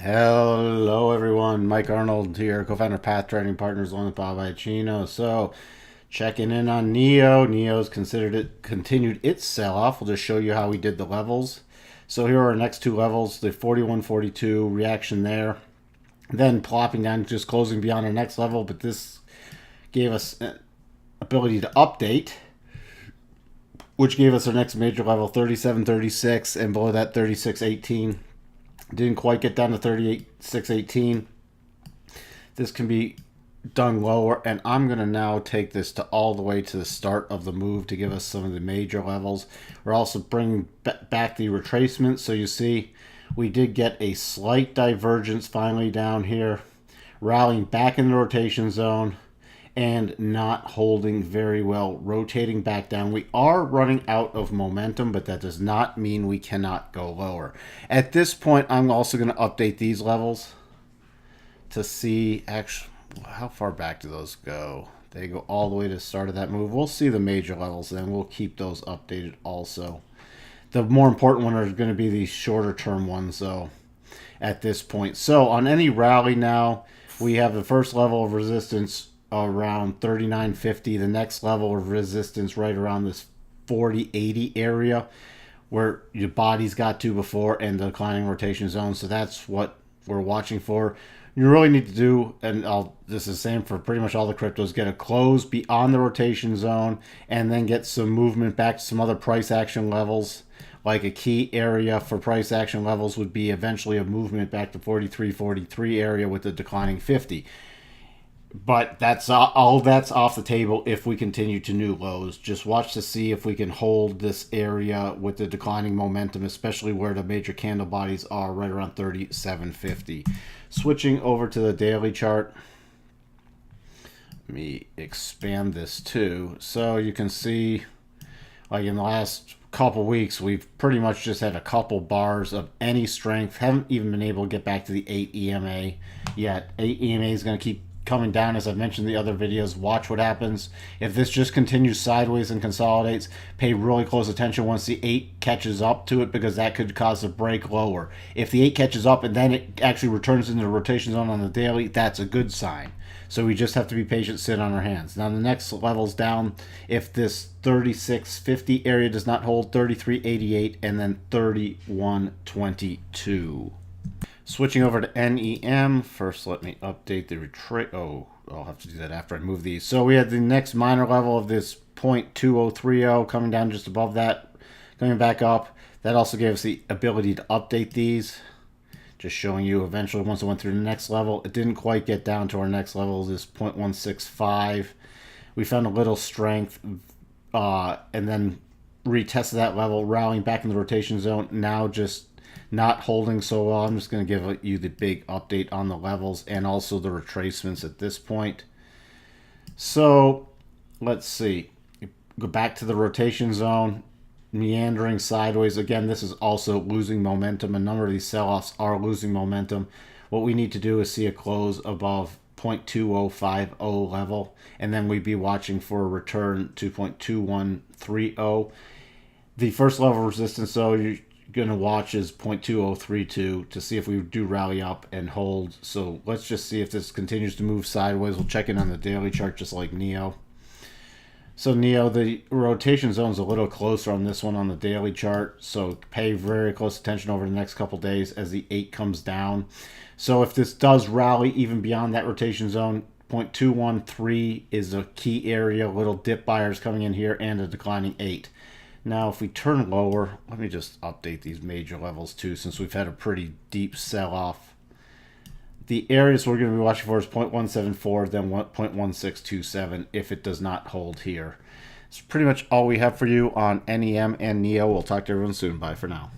Hello everyone, Mike Arnold here, co-founder of Path Trading Partners along with Bob Iacchino. So checking in on NEO. NEO's continued its sell-off. We'll just show you how we did the levels. So here are our next two levels, the 41.42 reaction there. Then plopping down, just closing beyond our next level, but this gave us an ability to update, which gave us our next major level, 37.36, and below that 36.18. Didn't quite get down to 38.618. This can be done lower, and I'm going to now take this to all the way to the start of the move to give us some of the major levels. We're also bringing back the retracement, so you see we did get a slight divergence finally down here, rallying back in the rotation zone and not holding very well, rotating back down. We are running out of momentum, but that does not mean we cannot go lower. At this point, I'm also going to update these levels to see actually how far back do those go. They go all the way to the start of that move. We'll see the major levels then. We'll keep those updated also. The more important one are going to be these shorter term ones though at this point. So on any rally now, we have the first level of resistance around 39.50, the next level of resistance right around this 40.80 area where your body's got to before, and the declining rotation zone. So that's what we're watching for. You really need to do, and this is the same for pretty much all the cryptos, get a close beyond the rotation zone and then get some movement back to some other price action levels. Like a key area for price action levels would be eventually a movement back to 43.43 area with the declining 50. But that's all that's off the table if we continue to new lows. Just watch to see if we can hold this area with the declining momentum, especially where the major candle bodies are right around 37.50. Switching over to the daily chart. Let me expand this too. So you can see, like in the last couple weeks, we've pretty much just had a couple bars of any strength. Haven't even been able to get back to the 8 EMA yet. 8 EMA is going to keep coming down, as I've mentioned in the other videos. Watch what happens if this just continues sideways and consolidates. Pay really close attention once the 8 catches up to it, because that could cause a break lower. If the 8 catches up and then it actually returns into the rotation zone on the daily, that's a good sign. So we just have to be patient, sit on our hands. Now the next level's down. If this 36.50 area does not hold, 33.88 and then 31.22. Switching over to NEM, first let me update the retrace. Oh, I'll have to do that after I move these. So we had the next minor level of this 0.2030 coming down just above that, coming back up. That also gave us the ability to update these. Just showing you eventually once it went through the next level. It didn't quite get down to our next level, this 0.165. We found a little strength and then retested that level, rallying back in the rotation zone. Now just not holding so well. I'm just going to give you the big update on the levels and also the retracements at this point. So let's see. Go back to the rotation zone, meandering sideways. Again, this is also losing momentum. A number of these sell-offs are losing momentum. What we need to do is see a close above 0.2050 level, and then we'd be watching for a return to 0.2130. The first level of resistance, though, you're going to watch is 0.2032 to see if we do rally up and hold. So let's just see if this continues to move sideways. We'll check in on the daily chart just like NEO. So NEO, the rotation zone is a little closer on this one on the daily chart. So pay very close attention over the next couple days as the 8 comes down. So if this does rally even beyond that rotation zone, 0.213 is a key area. Little dip buyers coming in here and a declining 8. Now, if we turn lower, let me just update these major levels too, since we've had a pretty deep sell-off. The areas we're going to be watching for is 0.174, then 0.1627 if it does not hold here. It's pretty much all we have for you on NEM and NEO. We'll talk to everyone soon. Bye for now.